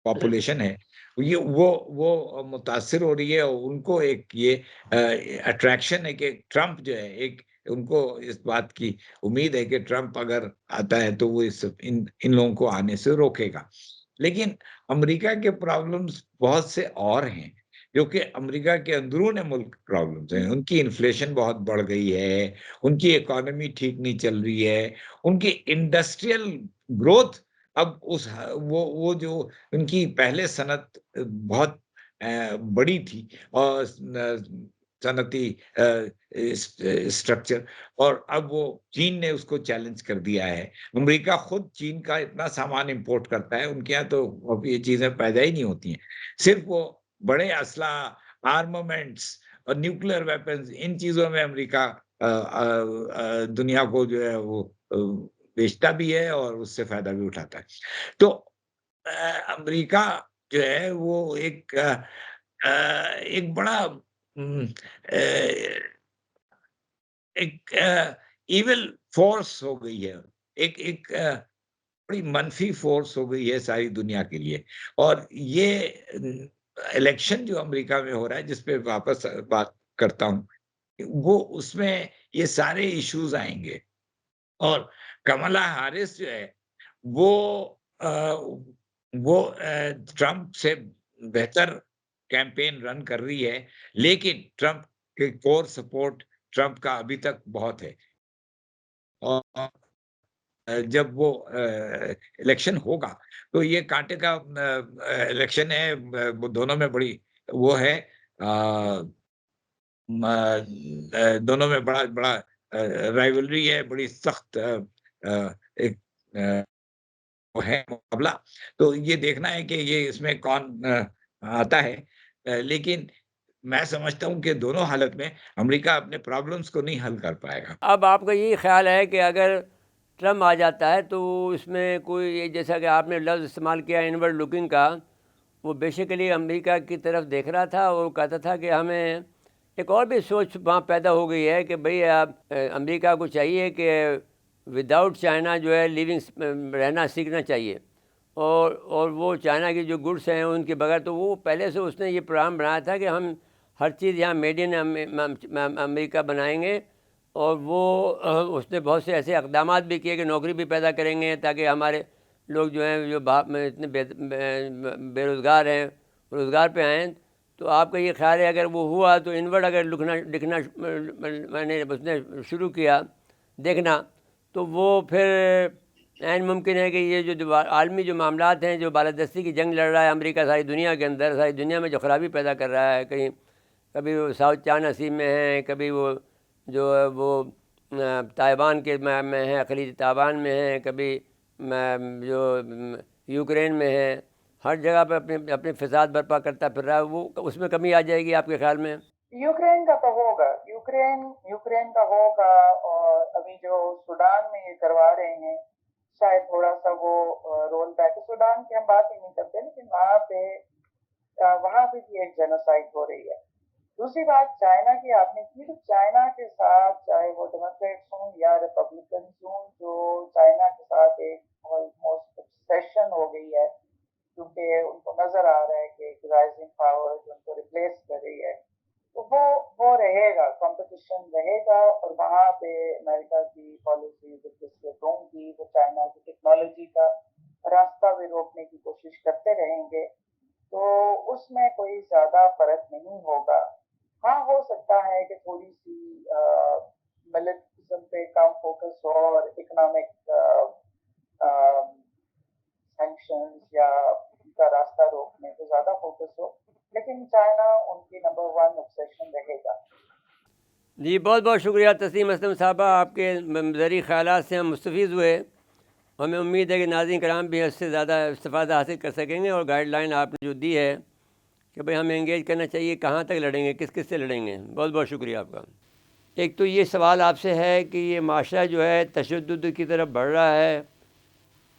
پاپولیشن ہے وہ متاثر ہو رہی ہے، اور ان کو ایک یہ اٹریکشن ہے کہ ٹرمپ جو ہے، ایک ان کو اس بات کی امید ہے کہ ٹرمپ اگر آتا ہے تو وہ ان لوگوں کو آنے سے روکے گا۔ لیکن امریکہ کے پرابلمز بہت سے اور ہیں، جو کہ امریکہ کے اندرون ملک پرابلمز ہیں. ان کی انفلیشن بہت بڑھ گئی ہے, ان کی اکانومی ٹھیک نہیں چل رہی ہے, ان کی انڈسٹریل گروتھ اب وہ جو ان کی پہلے صنعت بہت بڑی تھی اور صنعتی اسٹرکچر, اور اب وہ چین نے اس کو چیلنج کر دیا ہے. امریکہ خود چین کا اتنا سامان امپورٹ کرتا ہے, ان کے یہاں تو اب یہ چیزیں پیدا ہی نہیں ہوتی ہیں. صرف وہ بڑے اسلحہ, آرمامنٹس اور نیوکلیر ویپنز, ان چیزوں میں امریکہ دنیا کو جو ہے وہ بیچتا بھی ہے اور اس سے فائدہ بھی اٹھاتا ہے. تو امریکہ جو ہے وہ ایک بڑا ایک ایول فورس ہو گئی ہے, ایک بڑی منفی فورس ہو گئی ہے ساری دنیا کے لیے. اور یہ الیکشن جو امریکہ میں ہو رہا ہے, جس پہ واپس بات کرتا ہوں, وہ اس میں یہ سارے ایشوز آئیں گے. اور کملا ہارس جو ہے وہ ٹرمپ سے بہتر کیمپین رن کر رہی ہے, لیکن ٹرمپ کے کور سپورٹ ٹرمپ کا ابھی تک بہت ہے. اور جب وہ الیکشن ہوگا تو یہ کانٹے کا الیکشن ہے, دونوں میں بڑی وہ ہے, دونوں میں بڑا رائیولری ہے, بڑی سخت ایک وہ ہے مقابلہ. تو یہ دیکھنا ہے کہ یہ اس میں کون آتا ہے. لیکن میں سمجھتا ہوں کہ دونوں حالت میں امریکہ اپنے پرابلمز کو نہیں حل کر پائے گا. اب آپ کا یہی خیال ہے کہ اگر ٹرمپ آ جاتا ہے تو اس میں کوئی, جیسا کہ آپ نے لفظ استعمال کیا انورڈ لکنگ کا, وہ بیسیکلی امریکہ کی طرف دیکھ رہا تھا اور وہ کہتا تھا کہ ہمیں ایک اور بھی سوچ وہاں پیدا ہو گئی ہے کہ بھئی آپ امریکہ کو چاہیے کہ وداؤٹ چائنا جو ہے لیونگ رہنا سیکھنا چاہیے, اور وہ چائنا کی جو گڈس ہیں ان کے بغیر, تو وہ پہلے سے اس نے یہ پروگرام بنایا تھا کہ ہم ہر چیز یہاں میڈ ان امریکہ بنائیں گے. اور وہ اس نے بہت سے ایسے اقدامات بھی کیے کہ نوکری بھی پیدا کریں گے تاکہ ہمارے لوگ جو ہیں جو اتنے بے روزگار ہیں روزگار پہ آئیں. تو آپ کا یہ خیال ہے اگر وہ ہوا تو انورڈ اگر لکھنا میں نے اس نے شروع کیا دیکھنا, تو وہ پھر عین ممکن ہے کہ یہ جو عالمی جو معاملات ہیں, جو بالادستی کی جنگ لڑ رہا ہے امریکہ ساری دنیا کے اندر, ساری دنیا میں جو خرابی پیدا کر رہا ہے, کہیں کبھی وہ ساؤتھ چائنا سی میں ہے, کبھی وہ جو وہ تائیوان کے میں ہے, خلیج تائیوان میں ہے, کبھی جو یوکرین میں ہے, ہر جگہ پہ اپنے فساد برپا کرتا پھر رہا ہے. وہ اس میں کمی آ جائے گی آپ کے خیال میں؟ یوکرین کا تو ہوگا, یوکرین کا ہوگا. اور ابھی جو سوڈان میں یہ کروا رہے ہیں شاید تھوڑا سا وہ رول بیک, سوڈان کی ہم بات ہی نہیں کرتے, لیکن وہاں پہ بھی ایک جینوسائڈ ہو رہی ہے. دوسری بات چائنا کی آپ نے کی, تو چائنا کے ساتھ چاہے وہ ڈیموکریٹس ہوں یا ریپبلکنس ہوں, جو چائنا کے ساتھ ایک آلموسٹ obsession ہو گئی ہے, کیونکہ ان کو نظر آ رہا ہے کہ ایک رائزنگ پاور جو ان کو ریپلیس کر رہی ہے, تو وہ رہے گا, کمپٹیشن رہے گا. اور وہاں پہ امریکہ کی پالیسی جس روم کی وہ چائنا کی ٹیکنالوجی کا راستہ بھی روکنے کی کوشش کرتے رہیں گے, تو اس میں کوئی زیادہ فرق نہیں ہوگا. ہاں ہو سکتا ہے کہ تھوڑی سی ملٹریزم پہ کم فوکس ہو اور اکنامک سینکشنز یا ان کا راستہ روکنے پہ زیادہ فوکس ہو, لیکن چائنا ان کی نمبر 1 obsession رہے گا. جی بہت بہت شکریہ تسنیم اسلم صاحبہ, آپ کے ذریعی خیالات سے ہم مستفیض ہوئے. ہمیں امید ہے کہ ناظرین کرام بھی اس سے زیادہ استفادہ حاصل کر سکیں گے, اور گائیڈ لائن آپ نے جو دی ہے کہ بھئی ہمیں انگیج کرنا چاہیے, کہاں تک لڑیں گے, کس سے لڑیں گے. بہت بہت شکریہ آپ کا. ایک تو یہ سوال آپ سے ہے کہ یہ معاشرہ جو ہے تشدد کی طرف بڑھ رہا ہے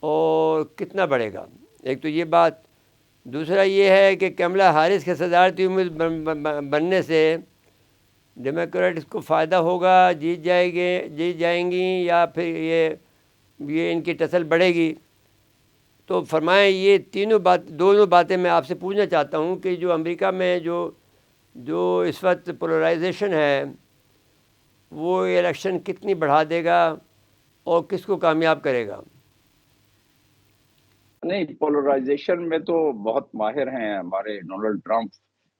اور کتنا بڑھے گا, ایک تو یہ بات. دوسرا یہ ہے کہ کملا ہارس کے صدارتی امید بننے سے ڈیموکریٹس کو فائدہ ہوگا, جیت جائیں گی, یا پھر یہ ان کی ٹسل بڑھے گی. تو فرمائیں یہ دونوں باتیں میں آپ سے پوچھنا چاہتا ہوں کہ جو امریکہ میں جو اس وقت پولرائزیشن ہے وہ الیکشن کتنی بڑھا دے گا اور کس کو کامیاب کرے گا؟ نہیں, پولرائزیشن میں تو بہت ماہر ہیں ہمارے ڈونلڈ ٹرمپ,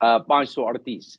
538।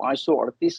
538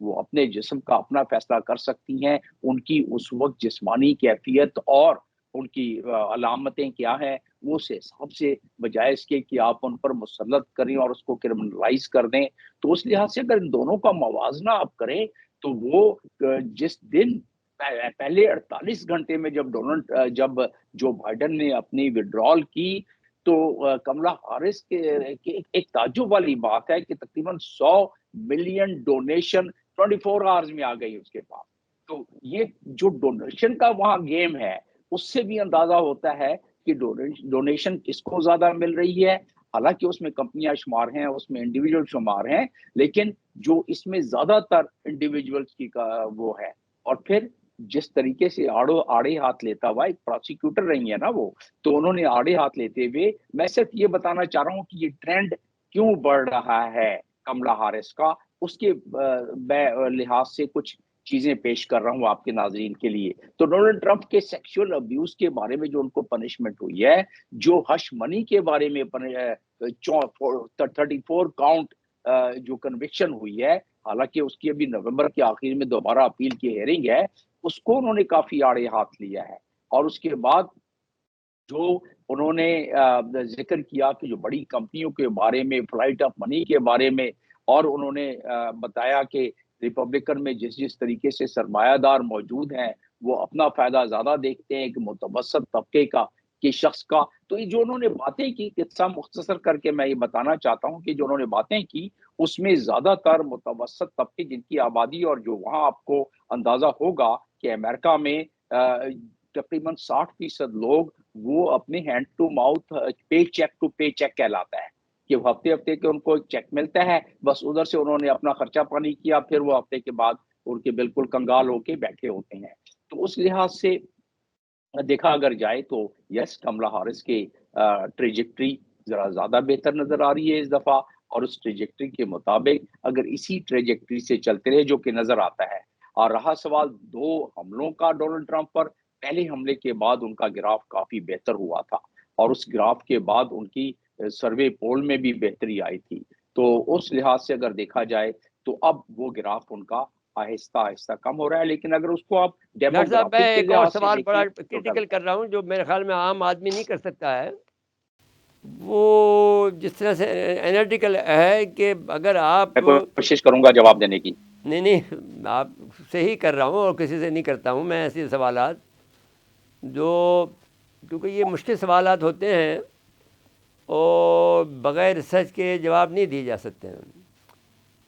وہ اپنے جسم کا اپنا فیصلہ کر سکتی ہیں. ان کی اس وقت جسمانی کیفیت اور ان کی علامتیں کیا ہیں وہ اس حساب سے، بجائے اس کے کہ آپ ان پر مسلط کریں اور اس کو کرمنلائز کر دیں. تو اس لحاظ سے اگر ان دونوں کا موازنہ آپ کریں تو وہ جس دن پہلے 48 گھنٹے میں جب جو بائیڈن نے اپنی وڈرال کی تو کملا ہارس کے ایک تعجب والی بات ہے کہ تقریباً 100 ملین ڈونیشن 24 آورز میں آ گئی اس کے پاس. تو یہ جو ڈونیشن کا وہاں گیم ہے اس سے بھی اندازہ ہوتا ہے کہ ڈونیشن کس کو زیادہ مل رہی ہے. حالانکہ اس میں کمپنیاں شمار ہیں، اس میں انڈیویجول شمار ہیں، لیکن جو اس میں زیادہ تر انڈیویجولز کی وہ ہے. اور پھر جس طریقے سے آڑے ہاتھ لیتا ہوا ایک پروسیکیوٹر رہی ہے نا وہ، تو انہوں نے آڑے ہاتھ لیتے ہوئے، میں صرف یہ بتانا چاہ رہا ہوں کہ یہ ٹرینڈ کیوں بڑھ رہا ہے کملا ہارس کا، اس کے لحاظ سے کچھ چیزیں پیش کر رہا ہوں آپ کے ناظرین کے لیے. تو ڈونلڈ ٹرمپ کے سیکشول ابیوز کے بارے میں جو ان کو پنشمنٹ ہوئی ہے، جو ہش منی کے بارے میں 34 کاؤنٹ جو کنوکشن ہوئی ہے، حالانکہ اس کی ابھی نومبر کے آخر میں دوبارہ اپیل کی ہیئرنگ ہے، اس کو انہوں نے کافی آڑے ہاتھ لیا ہے. اور اس کے بعد جو انہوں نے ذکر کیا کہ جو بڑی کمپنیوں کے بارے میں، فلائٹ آف منی کے بارے میں، اور انہوں نے بتایا کہ ریپبلکن میں جس طریقے سے سرمایہ دار موجود ہیں وہ اپنا فائدہ زیادہ دیکھتے ہیں کہ متوسط طبقے کا کہ شخص کا. تو یہ جو انہوں نے باتیں کی، قصہ مختصر کر کے میں یہ بتانا چاہتا ہوں کہ جو انہوں نے باتیں کی اس میں زیادہ تر متوسط طبقے جن کی آبادی، اور جو وہاں آپ کو اندازہ ہوگا کہ امریکہ میں تقریباً 60% لوگ وہ اپنے ہینڈ ٹو ماؤتھ پے چیک کہلاتا ہے کہ وہ ہفتے کے ان کو ایک چیک ملتا ہے، بس ادھر سے انہوں نے اپنا خرچہ پانی کیا، پھر وہ ہفتے کے بعد ان کے بالکل کنگال ہو کے بیٹھے ہوتے ہیں. تو اس لحاظ سے دیکھا اگر جائے تو یس، کملا ہارس کے ٹریجیکٹری ذرا زیادہ بہتر نظر آ رہی ہے اس دفعہ، اور اس ٹریجیکٹری کے مطابق اگر اسی ٹریجیکٹری سے چلتے رہے جو کہ نظر آتا ہے. اور رہا سوال 2 حملوں کا ڈونلڈ ٹرمپ پر، پہلے حملے کے بعد ان کا گراف کافی بہتر ہوا تھا، اور اس گراف کے بعد ان کی سروے پول میں بھی بہتری آئی تھی. تو اس لحاظ سے اگر دیکھا جائے تو اب وہ گراف ان کا آہستہ آہستہ کم ہو رہا ہے. لیکن اگر اس کو آپ ڈاکٹر صاحب میں ڈیموگرافک کے ایک اور لحاظ سے سوال بڑا دیکھیں تو کرٹیکل کر رہا ہوں جو میرے خیال میں عام آدمی نہیں کر سکتا ہے. وہ جس طرح سے انالیٹیکل ہے کہ اگر آپ، میں کوشش کروں گا جواب دینے کی. نہیں آپ سے ہی کر رہا ہوں اور کسی سے نہیں کرتا ہوں میں ایسے سوالات جو، کیونکہ یہ مشکل سوالات ہوتے ہیں اور بغیر ریسرچ کے جواب نہیں دیے جا سکتے ہیں.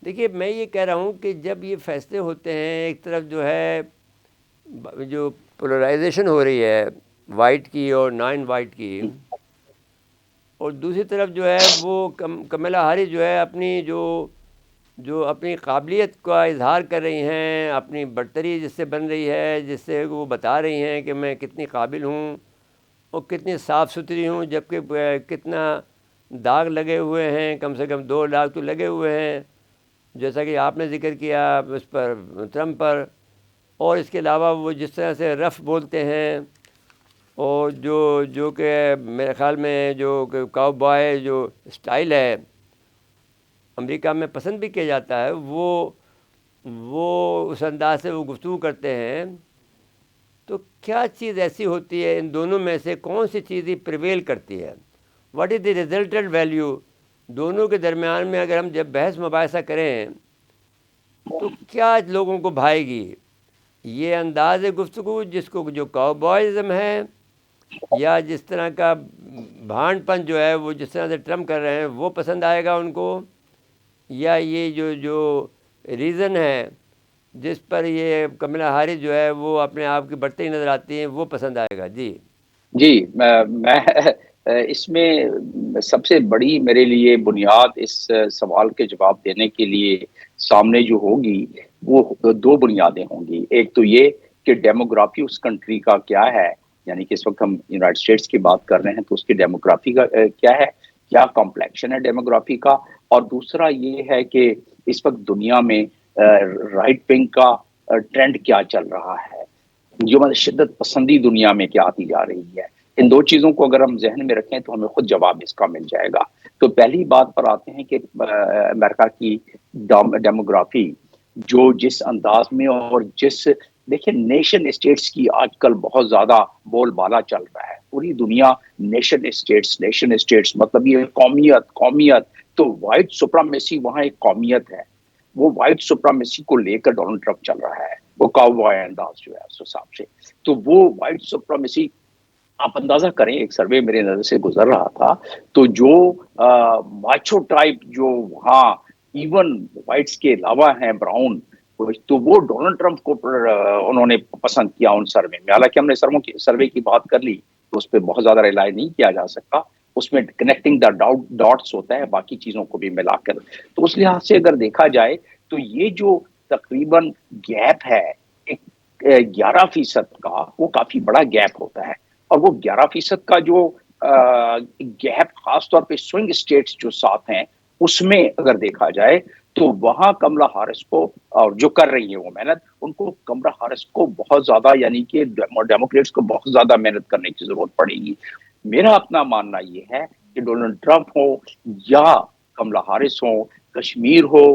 دیکھیے میں یہ کہہ رہا ہوں کہ جب یہ فیصلے ہوتے ہیں، ایک طرف جو ہے جو پولرائزیشن ہو رہی ہے وائٹ کی اور نان وائٹ کی، اور دوسری طرف جو ہے وہ کملا ہیرس جو ہے اپنی جو اپنی قابلیت کا اظہار کر رہی ہیں، اپنی برتری جس سے بن رہی ہے، جس سے وہ بتا رہی ہیں کہ میں کتنی قابل ہوں اور کتنی صاف ستھری ہوں، جبکہ کتنا داغ لگے ہوئے ہیں، کم سے کم 2 داغ تو لگے ہوئے ہیں جیسا کہ آپ نے ذکر کیا اس پر ٹرمپ پر. اور اس کے علاوہ وہ جس طرح سے رف بولتے ہیں، اور جو کہ میرے خیال میں جو کاؤ بوائے جو اسٹائل ہے امریکہ میں پسند بھی کیا جاتا ہے، وہ اس انداز سے وہ گفتگو کرتے ہیں. تو کیا چیز ایسی ہوتی ہے ان دونوں میں سے کون سی چیز پریویل کرتی ہے؟ What is the resultant value دونوں کے درمیان میں؟ اگر ہم جب بحث مباحثہ کریں تو کیا لوگوں کو بھائے گی؟ یہ انداز گفتگو جس کو جو کاؤ بوائزم ہے، یا جس طرح کا بھانڈ پن جو ہے وہ جس طرح سے ٹرمپ کر رہے ہیں وہ پسند آئے گا ان کو، یا یہ جو ریزن ہے جس پر یہ کملا ہیرس جو ہے وہ اپنے آپ کی بڑھتی نظر آتی ہیں وہ پسند آئے گا؟ جی میں اس میں سب سے بڑی میرے لیے بنیاد اس سوال کے جواب دینے کے لیے سامنے جو ہوگی وہ 2 بنیادیں ہوں گی. ایک تو یہ کہ ڈیموگرافی اس کنٹری کا کیا ہے، یعنی کہ اس وقت ہم یونائٹڈ اسٹیٹس کی بات کر رہے ہیں تو اس کی ڈیموگرافی کا کیا ہے، کیا کمپلیکشن ہے ڈیموگرافی کا. اور دوسرا یہ ہے کہ اس وقت دنیا میں رائٹ ونگ کا ٹرینڈ کیا چل رہا ہے، جو شدت پسندی دنیا میں کیا آتی جا رہی ہے. ان 2 چیزوں کو اگر ہم ذہن میں رکھیں تو ہمیں خود جواب اس کا مل جائے گا. تو پہلی بات پر آتے ہیں کہ امریکہ کی ڈیموگرافی جو جس انداز میں اور جس دیکھیں نیشن اسٹیٹس کی آج کل بہت زیادہ بول بالا چل رہا ہے، پوری دنیا نیشن اسٹیٹس مطلب یہ قومیت تو وائٹ سپرامیسی وہاں ایک قومیت ہے، وہ وائٹ سپرامیسی کو لے کر ڈونلڈ ٹرمپ چل رہا ہے، وہ کاؤبوائے انداز جو ہے اس حساب سے، تو وہ وائٹ سپرامیسی آپ اندازہ کریں، ایک سروے میرے نظر سے گزر رہا تھا تو جو ماچو ٹائپ جو وہاں ایون وائٹس کے علاوہ ہیں براؤن، تو وہ ڈونلڈ ٹرمپ کو انہوں نے پسند کیا ان سروے میں، حالانکہ ہم نے سروے کی بات کر لی تو اس پہ بہت زیادہ ریلائی نہیں کیا جا سکتا، اس میں کنیکٹنگ دا ڈاٹس ہوتا ہے باقی چیزوں کو بھی ملا کر، تو اس لحاظ سے اگر دیکھا جائے تو یہ جو تقریباً گیپ ہے 11% کا، وہ کافی بڑا گیپ ہوتا ہے، اور وہ 11% کا جو گیپ خاص طور پہ سوئنگ اسٹیٹس جو ساتھ ہیں اس میں اگر دیکھا جائے تو وہاں کملا ہارس کو، اور جو کر رہی ہیں وہ محنت، ان کو کملا ہارس کو بہت زیادہ یعنی کہ ڈیموکریٹس کو بہت زیادہ محنت کرنے کی ضرورت پڑے گی۔ میرا اپنا ماننا یہ ہے کہ ڈونلڈ ٹرمپ ہو یا کملا ہارس ہو، کشمیر ہو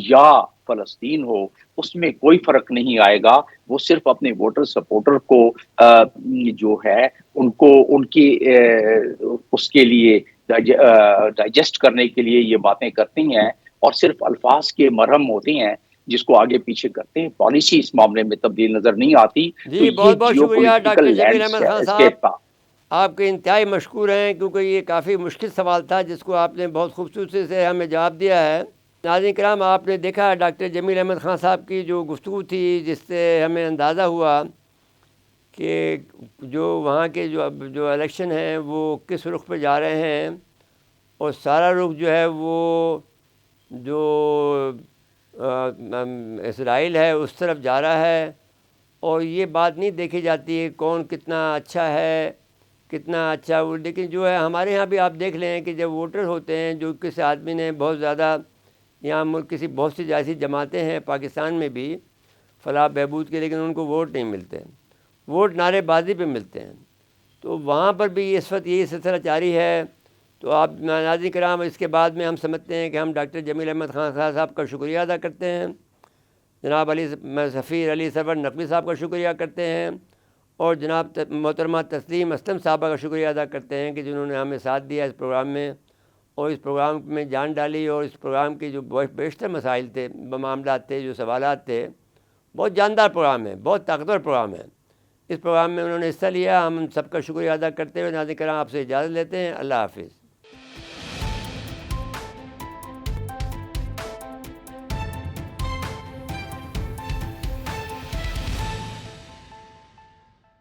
یا فلسطین ہو، اس میں کوئی فرق نہیں آئے گا، وہ صرف اپنے ووٹر سپورٹر کو جو ہے ان کو ان کی اس کے لیے ڈائجسٹ کرنے کے لیے یہ باتیں کرتی ہیں، اور صرف الفاظ کے مرہم ہوتے ہیں جس کو آگے پیچھے کرتے ہیں، پالیسی اس معاملے میں تبدیل نظر نہیں آتی۔ تو جی یہ بہت بہت جیو شکریہ ڈاکٹر پولیٹیکل جمیل احمد خان صاحب، لینڈسکیپ، آپ کے انتہائی مشکور ہیں، کیونکہ یہ کافی مشکل سوال تھا جس کو آپ نے بہت خوبصورتی سے ہمیں جواب دیا ہے۔ ناظرین کرام، آپ نے دیکھا ڈاکٹر جمیل احمد خان صاحب کی جو گفتگو تھی، جس سے ہمیں اندازہ ہوا کہ جو وہاں کے جو الیکشن ہیں وہ کس رخ پہ جا رہے ہیں، اور سارا رخ جو ہے وہ جو اسرائیل ہے اس طرف جا رہا ہے، اور یہ بات نہیں دیکھی جاتی ہے کون کتنا اچھا ہے، کتنا اچھا وہ، لیکن جو ہے ہمارے ہاں بھی آپ دیکھ لیں کہ جب ووٹر ہوتے ہیں، جو کسی آدمی نے بہت زیادہ یہاں ملک کسی بہت سی ایسی جماعتیں ہیں پاکستان میں بھی فلاح بہبود کے، لیکن ان کو ووٹ نہیں ملتے، ووٹ نعرے بازی پہ ملتے ہیں، تو وہاں پر بھی اس وقت یہی سلسلہ جاری ہے۔ تو آپ ناظرین کرام، اس کے بعد میں ہم سمجھتے ہیں کہ ہم ڈاکٹر جمیل احمد خان صاحب کا شکریہ ادا کرتے ہیں، جناب سفیر علی سرور نقوی صاحب کا شکریہ کرتے ہیں، اور جناب محترمہ تسلیم اسلم صاحبہ کا شکریہ ادا کرتے ہیں کہ جنہوں نے ہمیں ساتھ دیا اس پروگرام میں، اور اس پروگرام میں جان ڈالی، اور اس پروگرام کی جو بیشتر مسائل تھے، معاملات تھے، جو سوالات تھے، بہت جاندار پروگرام ہے، بہت طاقتور پروگرام ہے، اس پروگرام میں انہوں نے حصہ لیا۔ ہم سب کا شکریہ ادا کرتے ہوئے ناظرین کرام آپ سے اجازت لیتے ہیں۔ اللہ حافظ۔